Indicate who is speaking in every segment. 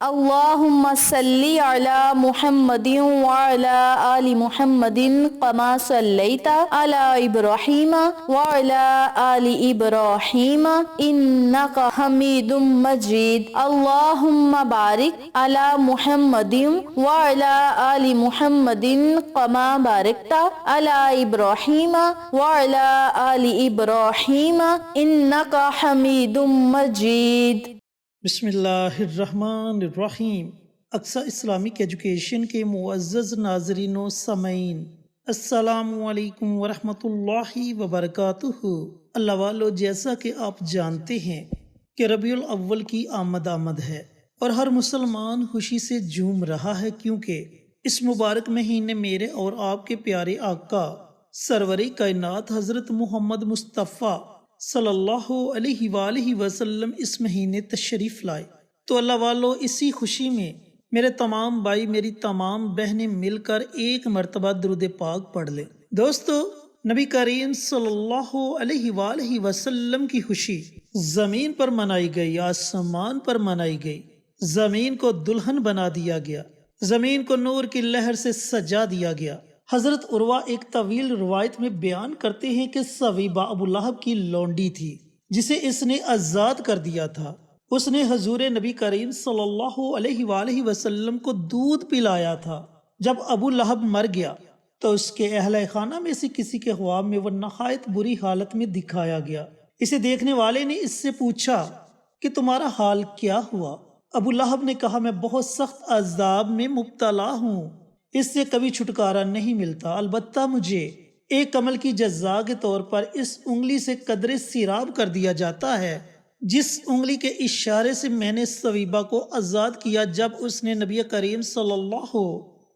Speaker 1: اللهم صل على محمد وعلى آل محمد كما صليت على إبراهيم وعلى آل إبراهيم إنك حميد مجيد. اللهم بارك على محمد وعلى آل محمد كما باركت على إبراهيم وعلى آل إبراهيم إنك حميد مجيد.
Speaker 2: بسم اللہ الرحمن الرحیم۔ اقصی اسلامک ایجوکیشن کے معزز ناظرین و سامعین، السلام علیکم ورحمۃ اللہ وبرکاتہ۔ اللہ والو، جیسا کہ آپ جانتے ہیں کہ ربیع الاول کی آمد ہے اور ہر مسلمان خوشی سے جھوم رہا ہے، کیونکہ اس مبارک مہینے میرے اور آپ کے پیارے آقا سرور کائنات حضرت محمد مصطفیٰ صلی اللہ علیہ وآلہ وسلم اس مہینے تشریف لائے۔ تو اللہ والو، اسی خوشی میں میرے تمام بھائی، میری تمام بہنیں مل کر ایک مرتبہ درود پاک پڑھ لیں۔ دوستو، نبی کریم صلی اللہ علیہ وآلہ وسلم کی خوشی زمین پر منائی گئی، آسمان پر منائی گئی، زمین کو دلہن بنا دیا گیا، زمین کو نور کی لہر سے سجا دیا گیا۔ حضرت عروہ ایک طویل روایت میں بیان کرتے ہیں کہ سویبہ ابو لہب کی لونڈی تھی جسے اس نے آزاد کر دیا تھا۔ اس نے حضور نبی کریم صلی اللہ علیہ وآلہ وسلم کو دودھ پلایا تھا۔ جب ابو لہب مر گیا تو اس کے اہل خانہ میں سے کسی کے خواب میں وہ نہایت بری حالت میں دکھایا گیا۔ اسے دیکھنے والے نے اس سے پوچھا کہ تمہارا حال کیا ہوا؟ ابو لہب نے کہا، میں بہت سخت عذاب میں مبتلا ہوں، اس سے کبھی چھٹکارا نہیں ملتا، البتہ مجھے ایک عمل کی جزا کے طور پر اس انگلی سے قدرے سیراب کر دیا جاتا ہے جس انگلی کے اشارے سے میں نے سویبہ کو آزاد کیا جب اس نے نبی کریم صلی اللہ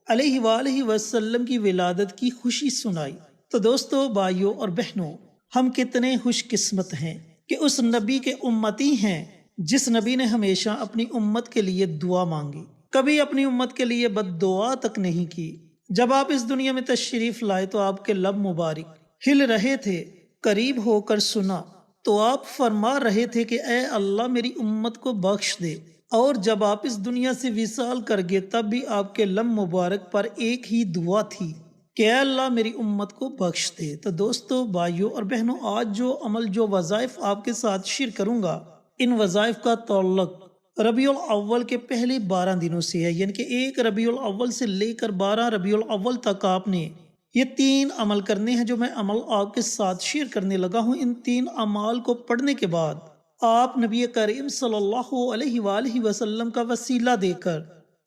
Speaker 2: علیہ وآلہ وسلم کی ولادت کی خوشی سنائی۔ تو دوستو، بھائیوں اور بہنوں، ہم کتنے خوش قسمت ہیں کہ اس نبی کے امتی ہیں جس نبی نے ہمیشہ اپنی امت کے لیے دعا مانگی، کبھی اپنی امت کے لیے بد دعا تک نہیں کی۔ جب آپ اس دنیا میں تشریف لائے تو آپ کے لب مبارک ہل رہے تھے، قریب ہو کر سنا تو آپ فرما رہے تھے کہ اے اللہ میری امت کو بخش دے، اور جب آپ اس دنیا سے وصال کر گئے تب بھی آپ کے لب مبارک پر ایک ہی دعا تھی کہ اے اللہ میری امت کو بخش دے۔ تو دوستو، بھائیوں اور بہنوں، آج جو عمل، جو وظائف آپ کے ساتھ شیئر کروں گا، ان وظائف کا تعلق ربیع الاول کے پہلے 12 دنوں سے ہے، یعنی کہ 1 ربیع الاول سے لے کر 12 ربیع الاول تک آپ نے یہ 3 عمل کرنے ہیں۔ جو میں عمل آپ کے ساتھ شیئر کرنے لگا ہوں، ان 3 اعمال کو پڑھنے کے بعد آپ نبی کریم صلی اللہ علیہ وآلہ وسلم کا وسیلہ دے کر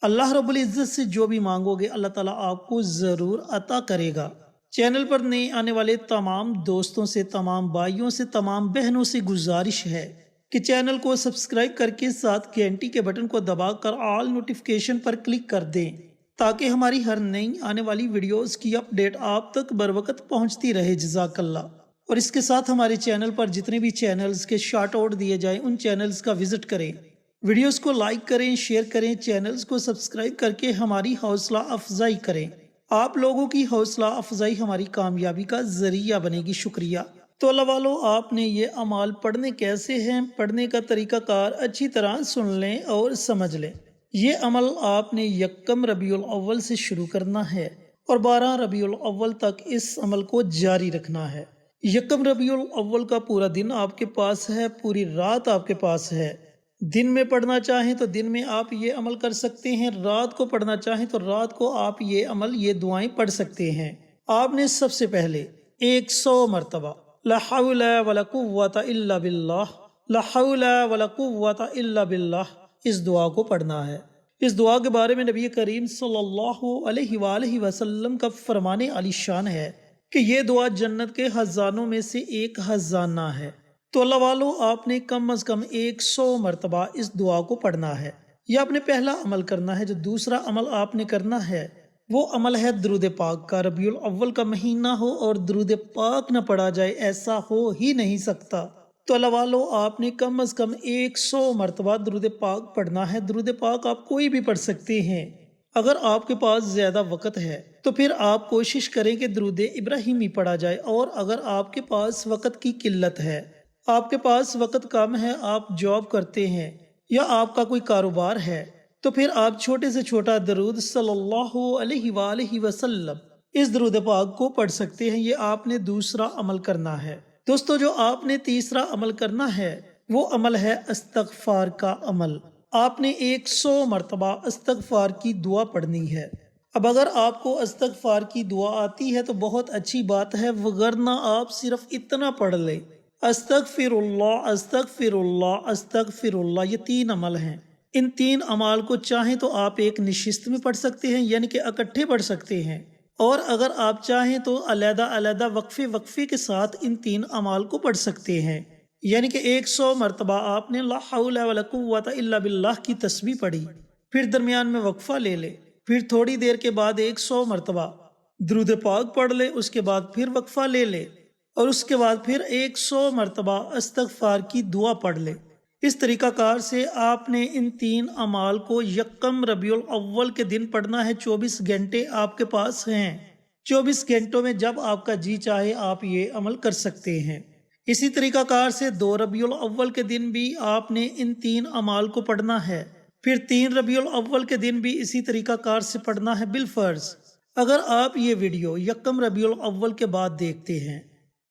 Speaker 2: اللہ رب العزت سے جو بھی مانگو گے اللہ تعالیٰ آپ کو ضرور عطا کرے گا۔ چینل پر نئے آنے والے تمام دوستوں سے، تمام بھائیوں سے، تمام بہنوں سے گزارش ہے کہ چینل کو سبسکرائب کر کے ساتھ گھنٹی کے بٹن کو دبا کر آل نوٹیفیکیشن پر کلک کر دیں تاکہ ہماری ہر نئی آنے والی ویڈیوز کی اپڈیٹ آپ تک بروقت پہنچتی رہے۔ جزاک اللہ۔ اور اس کے ساتھ ہمارے چینل پر جتنے بھی چینلز کے شارٹ آؤٹ دیے جائیں ان چینلز کا وزٹ کریں، ویڈیوز کو لائک کریں، شیئر کریں، چینلز کو سبسکرائب کر کے ہماری حوصلہ افزائی کریں۔ آپ لوگوں کی حوصلہ افزائی ہماری کامیابی کا ذریعہ بنے گی۔ شکریہ۔ تو اللہ والو، آپ نے یہ اعمال پڑھنے کیسے ہیں، پڑھنے کا طریقہ کار اچھی طرح سن لیں اور سمجھ لیں۔ یہ عمل آپ نے 1 ربیع الاول سے شروع کرنا ہے اور 12 ربیع الاول تک اس عمل کو جاری رکھنا ہے۔ 1 ربیع الاول کا پورا دن آپ کے پاس ہے، پوری رات آپ کے پاس ہے۔ دن میں پڑھنا چاہیں تو دن میں آپ یہ عمل کر سکتے ہیں، رات کو پڑھنا چاہیں تو رات کو آپ یہ عمل، یہ دعائیں پڑھ سکتے ہیں۔ آپ نے سب سے پہلے 100 مرتبہ لا حول ولا قوة الا باللہ، لا حول ولا قوة الا باللہ، اس دعا کو پڑھنا ہے۔ اس دعا کے بارے میں نبی کریم صلی اللہ علیہ وآلہ وسلم کا فرمان عالی شان ہے کہ یہ دعا جنت کے خزانوں میں سے ایک خزانہ ہے۔ تو اللہ والو، آپ نے کم از کم 100 مرتبہ اس دعا کو پڑھنا ہے۔ یہ آپ نے پہلا عمل کرنا ہے۔ جو دوسرا عمل آپ نے کرنا ہے وہ عمل ہے درود پاک کا۔ ربیع الاول کا مہینہ ہو اور درود پاک نہ پڑھا جائے، ایسا ہو ہی نہیں سکتا۔ تو اللہ والو، آپ نے کم از کم 100 مرتبہ درود پاک پڑھنا ہے۔ درود پاک آپ کوئی بھی پڑھ سکتے ہیں۔ اگر آپ کے پاس زیادہ وقت ہے تو پھر آپ کوشش کریں کہ درود ابراہیمی پڑھا جائے، اور اگر آپ کے پاس وقت کی قلت ہے، آپ کے پاس وقت کم ہے، آپ جاب کرتے ہیں یا آپ کا کوئی کاروبار ہے، تو پھر آپ چھوٹے سے چھوٹا درود صلی اللہ علیہ وآلہ وسلم اس درود پاک کو پڑھ سکتے ہیں۔ یہ آپ نے دوسرا عمل کرنا ہے۔ دوستو جو آپ نے تیسرا عمل کرنا ہے وہ عمل ہے استغفار کا عمل۔ آپ نے 100 مرتبہ استغفار کی دعا پڑھنی ہے۔ اب اگر آپ کو استغفار کی دعا آتی ہے تو بہت اچھی بات ہے، وگرنہ آپ صرف اتنا پڑھ لیں، استغفر اللہ استغفر اللہ استغفر اللہ۔ یہ 3 عمل ہیں۔ ان 3 اعمال کو چاہیں تو آپ ایک نشست میں پڑھ سکتے ہیں، یعنی کہ اکٹھے پڑھ سکتے ہیں، اور اگر آپ چاہیں تو علیحدہ علیحدہ وقفے کے ساتھ ان 3 اعمال کو پڑھ سکتے ہیں۔ یعنی کہ 100 مرتبہ آپ نے لا حول ولا قوت الا باللہ کی تسبیح پڑھی، پھر درمیان میں وقفہ لے لے، پھر تھوڑی دیر کے بعد 100 مرتبہ درود پاک پڑھ لے، اس کے بعد پھر وقفہ لے لے، اور اس کے بعد پھر 100 مرتبہ استغفار کی دعا پڑھ لے۔ اس طریقہ کار سے آپ نے ان 3 اعمال کو یکم ربیع الاول کے دن پڑھنا ہے۔ 24 گھنٹے آپ کے پاس ہیں، 24 گھنٹوں میں جب آپ کا جی چاہے آپ یہ عمل کر سکتے ہیں۔ اسی طریقہ کار سے 2 ربیع الاول کے دن بھی آپ نے ان 3 اعمال کو پڑھنا ہے، پھر 3 ربیع الاول کے دن بھی اسی طریقہ کار سے پڑھنا ہے بالفرض۔ اگر آپ یہ ویڈیو یکم ربیع الاول کے بعد دیکھتے ہیں،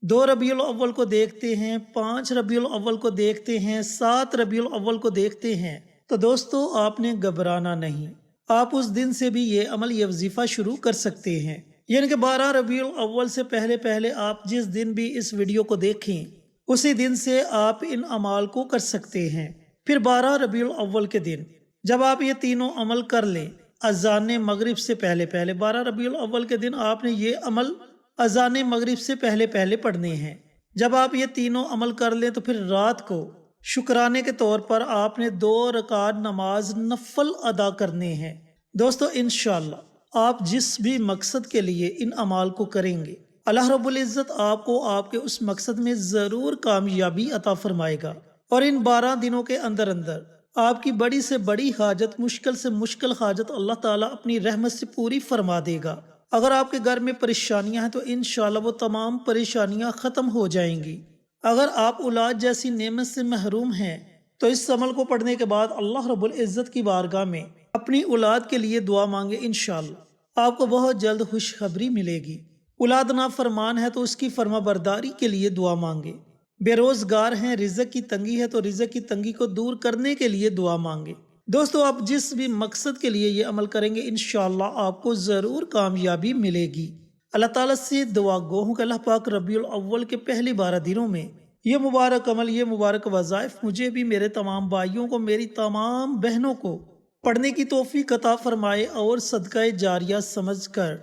Speaker 2: 2 ربیع الاول کو دیکھتے ہیں، 5 ربیع الاول کو دیکھتے ہیں، 7 ربیع الاول کو دیکھتے ہیں، تو دوستو آپ نے گھبرانا نہیں، آپ اس دن سے بھی یہ عمل یہ وظیفہ شروع کر سکتے ہیں۔ یعنی کہ 12 ربیع الاول سے پہلے آپ جس دن بھی اس ویڈیو کو دیکھیں اسی دن سے آپ ان اعمال کو کر سکتے ہیں۔ پھر 12 ربیع الاول کے دن جب آپ یہ تینوں عمل کر لیں، اذان مغرب سے پہلے 12 ربیع الاول کے دن آپ نے یہ عمل اذان مغرب سے پہلے پڑھنے ہیں۔ جب آپ یہ تینوں عمل کر لیں تو پھر رات کو شکرانے کے طور پر آپ نے 2 رکعت نماز نفل ادا کرنے ہیں۔ دوستو انشاءاللہ آپ جس بھی مقصد کے لیے ان اعمال کو کریں گے، اللہ رب العزت آپ کو آپ کے اس مقصد میں ضرور کامیابی عطا فرمائے گا، اور ان 12 دنوں کے اندر آپ کی بڑی سے بڑی حاجت، مشکل سے مشکل حاجت اللہ تعالیٰ اپنی رحمت سے پوری فرما دے گا۔ اگر آپ کے گھر میں پریشانیاں ہیں تو انشاءاللہ وہ تمام پریشانیاں ختم ہو جائیں گی۔ اگر آپ اولاد جیسی نعمت سے محروم ہیں تو اس عمل کو پڑھنے کے بعد اللہ رب العزت کی بارگاہ میں اپنی اولاد کے لیے دعا مانگے، انشاءاللہ آپ کو بہت جلد خوشخبری ملے گی۔ اولاد نافرمان ہے تو اس کی فرما برداری کے لیے دعا مانگے۔ بے روزگار ہیں، رزق کی تنگی ہے تو رزق کی تنگی کو دور کرنے کے لیے دعا مانگے۔ دوستو آپ جس بھی مقصد کے لیے یہ عمل کریں گے انشاءاللہ آپ کو ضرور کامیابی ملے گی۔ اللہ تعالیٰ سے دعا گو ہوں کہ اللہ پاک ربیع الاول کے پہلے 12 دنوں میں یہ مبارک عمل، یہ مبارک وظائف مجھے بھی، میرے تمام بھائیوں کو، میری تمام بہنوں کو پڑھنے کی توفیق عطا فرمائے، اور صدقہ جاریہ سمجھ کر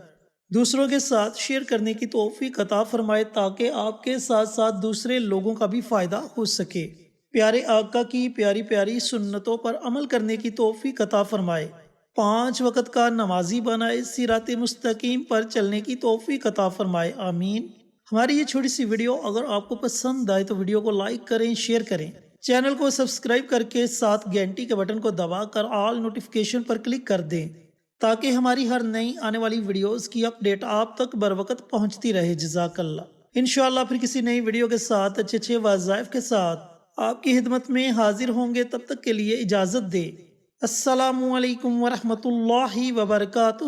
Speaker 2: دوسروں کے ساتھ شیئر کرنے کی توفیق عطا فرمائے، تاکہ آپ کے ساتھ ساتھ دوسرے لوگوں کا بھی فائدہ ہو سکے۔ پیارے آقا کی پیاری پیاری سنتوں پر عمل کرنے کی توفیق عطا فرمائے، 5 وقت کا نمازی بنائے، صراط مستقیم پر چلنے کی توفیق عطا فرمائے، آمین۔ ہماری یہ چھوٹی سی ویڈیو اگر آپ کو پسند آئے تو ویڈیو کو لائک کریں، شیئر کریں، چینل کو سبسکرائب کر کے ساتھ گھنٹی کے بٹن کو دبا کر آل نوٹیفیکیشن پر کلک کر دیں، تاکہ ہماری ہر نئی آنے والی ویڈیوز کی اپڈیٹ آپ تک بر وقت پہنچتی رہے۔ جزاک اللہ۔ انشاءاللہ پھر کسی نئی ویڈیو کے ساتھ اچھے وظائف کے ساتھ آپ کی خدمت میں حاضر ہوں گے، تب تک کے لیے اجازت دیں۔ السلام علیکم ورحمۃ اللہ وبرکاتہ۔